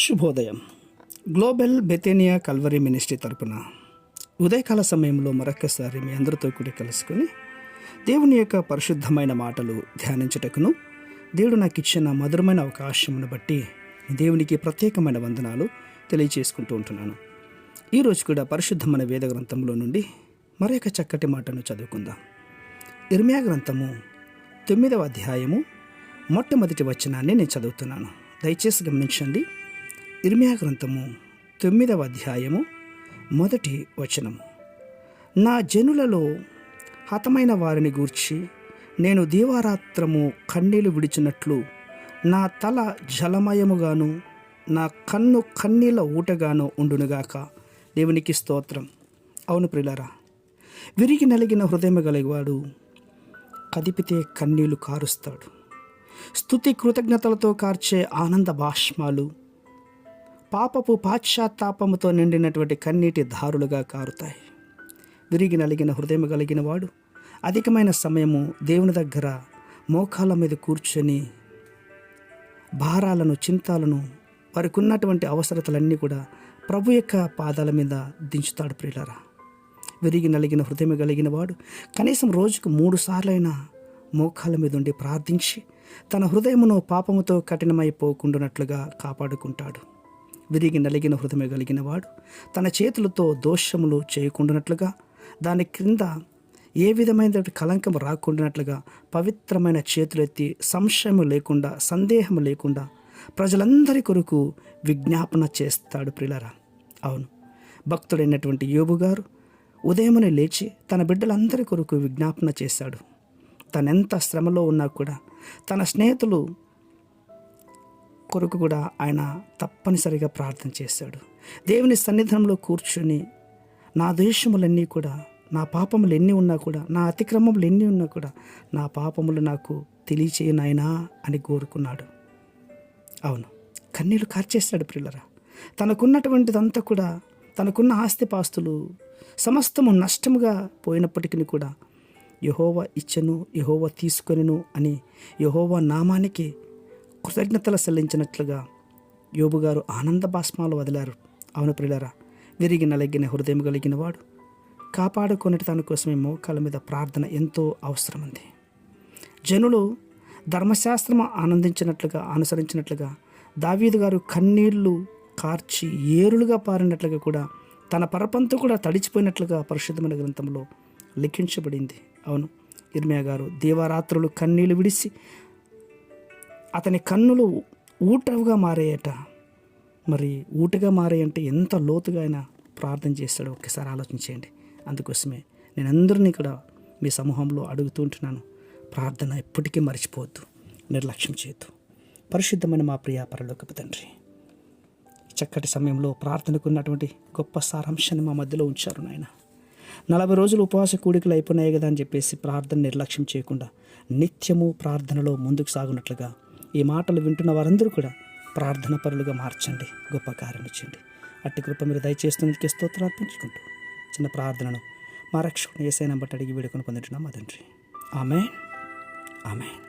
శుభోదయం. Global బెతేనియా Calvary ministry తరపున ఉదయకాల సమయంలో మరొక్కసారి మీ అందరితో కూడి కలుసుకొని దేవుని యొక్క పరిశుద్ధమైన మాటలు ధ్యానించుటకును దేవుడు నాకు ఇచ్చిన మధురమైన అవకాశమును బట్టి దేవునికి ప్రత్యేకమైన వందనాలు తెలియజేసుకుంటూ ఉంటున్నాను. ఈరోజు కూడా పరిశుద్ధమైన వేద గ్రంథంలో నుండి మరొక చక్కటి మాటను చదువుకుందాం. ఇర్మియా గ్రంథము 9వ అధ్యాయము మొట్టమొదటి వచనాన్ని నేను చదువుతున్నాను. దయచేసి గమనించండి. ఇర్మియా గ్రంథము 9వ అధ్యాయము మొదటి వచనము. నా జనులలో హతమైన వారిని గూర్చి నేను దీవారాత్రము కన్నీళ్లు విడిచినట్లు నా తల జలమయముగాను నా కన్ను కన్నీళ్ళ ఊటగాను ఉండునుగాక. దేవునికి స్తోత్రం. అవును ప్రియులారా, విరిగి నలిగిన హృదయం కలిగివాడు కదిపితే కన్నీళ్లు కారుస్తాడు. స్తుతి కృతజ్ఞతలతో కార్చే ఆనంద బాష్మాలు పాపపు పాశ్చాత్తాపముతో నిండినటువంటి కన్నీటి దారులుగా కారుతాయి. విరిగి నలిగిన హృదయం కలిగిన వాడు అధికమైన సమయము దేవుని దగ్గర మోకాళ్ళ మీద కూర్చొని భారాలను, చింతాలను, వారికి ఉన్నటువంటి అవసరతలన్నీ కూడా ప్రభు యొక్క పాదాల మీద దించుతాడు. ప్రియులారా, విరిగి నలిగిన హృదయం కలిగిన వాడు కనీసం రోజుకు 3 సార్లైనా మోకాళ్ళ మీద ఉండి ప్రార్థించి తన హృదయమును పాపముతో కఠినమైపోకుండానట్లుగా కాపాడుకుంటాడు. విరిగి నలిగిన హృదయం కలిగిన వాడు తన చేతులతో దోషములు చేయకుండానట్లుగా, దాని క్రింద ఏ విధమైన కలంకం రాకుండానట్లుగా పవిత్రమైన చేతులెత్తి సంశయం లేకుండా, సందేహం లేకుండా ప్రజలందరి కొరకు విజ్ఞాపన చేస్తాడు. ప్రియులారా, అవును, భక్తుడైనటువంటి యోబు గారు ఉదయమునే లేచి తన బిడ్డలందరి కొరకు విజ్ఞాపన చేశాడు. తనెంత శ్రమలో ఉన్నా కూడా తన స్నేహితులు కొరకు కూడా ఆయన తప్పనిసరిగా ప్రార్థన చేశాడు. దేవుని సన్నిధానంలో కూర్చొని నా దోషములన్నీ కూడా, నా పాపములు ఎన్ని ఉన్నా కూడా, నా అతిక్రమములు ఎన్ని ఉన్నా కూడా నా పాపములు నాకు తెలియచేయ నాయనా అని కోరుకున్నాడు. అవును, కన్నీళ్లు కార్చేస్తాడు. ప్రియులరా, తనకున్నటువంటిదంతా కూడా, తనకున్న ఆస్తిపాస్తులు సమస్తము నష్టముగా పోయినప్పటికీ కూడా యెహోవా ఇచ్చెను, యెహోవా తీసుకొనెను అని యెహోవా నామానికి కృతజ్ఞతలు చెల్లించినట్లుగా యోబు గారు ఆనంద బాష్మాలు వదిలారు. అవును ప్రియులారా, విరిగి నలిగిన హృదయం కలిగిన వాడు కాపాడుకునేటి తన కోసమే మోకాళ్ళ మీద ప్రార్థన ఎంతో అవసరం ఉంది. జనులు ధర్మశాస్త్రం అనుసరించినట్లుగా దావీదు గారు కన్నీళ్లు కార్చి ఏరులుగా పారినట్లుగా కూడా తన పరపంతో కూడా తడిచిపోయినట్లుగా పరిశుద్ధమైన గ్రంథంలో లిఖించబడింది. అవును, ఇర్మియా గారు దీవారాత్రులు కన్నీళ్లు విడిచి అతని కన్నులు ఊటగా మారాయట. మరి ఊటగా మారాయంటే ఎంత లోతుగా ఆయన ప్రార్థన చేస్తాడో ఒక్కసారి ఆలోచించేయండి. అందుకోసమే నేను అందరినీ కూడా మీ సమూహంలో అడుగుతుంటున్నాను, ప్రార్థన ఎప్పటికీ మర్చిపోవద్దు, నిర్లక్ష్యం చేయొద్దు. పరిశుద్ధమైన మా ప్రియ పరలోకపు తండ్రి, చక్కటి సమయంలో ప్రార్థనకు ఉన్నటువంటి గొప్ప సారాంశాన్ని మా మధ్యలో ఉంచారు నాయన. 40 రోజులు ఉపవాస కూడికలు అయిపోయినాయి కదా అని చెప్పేసి ప్రార్థన నిర్లక్ష్యం చేయకుండా నిత్యము ప్రార్థనలో ముందుకు సాగునట్లుగా ఈ మాటలు వింటున్న వారందరూ కూడా ప్రార్థన పరులుగా మార్చండి, గొప్ప కార్యం ఇచ్చండి. అట్టి కృప మీరు దయచేస్తున్నందుకే స్తోత్రాలు అర్పించుకుంటూ చిన్న ప్రార్థనను మా రక్షకుని యేసయ్య బట్టి అడిగి వేడుకొని పొందుతున్నాం మా తండ్రి. ఆమేన్, ఆమేన్.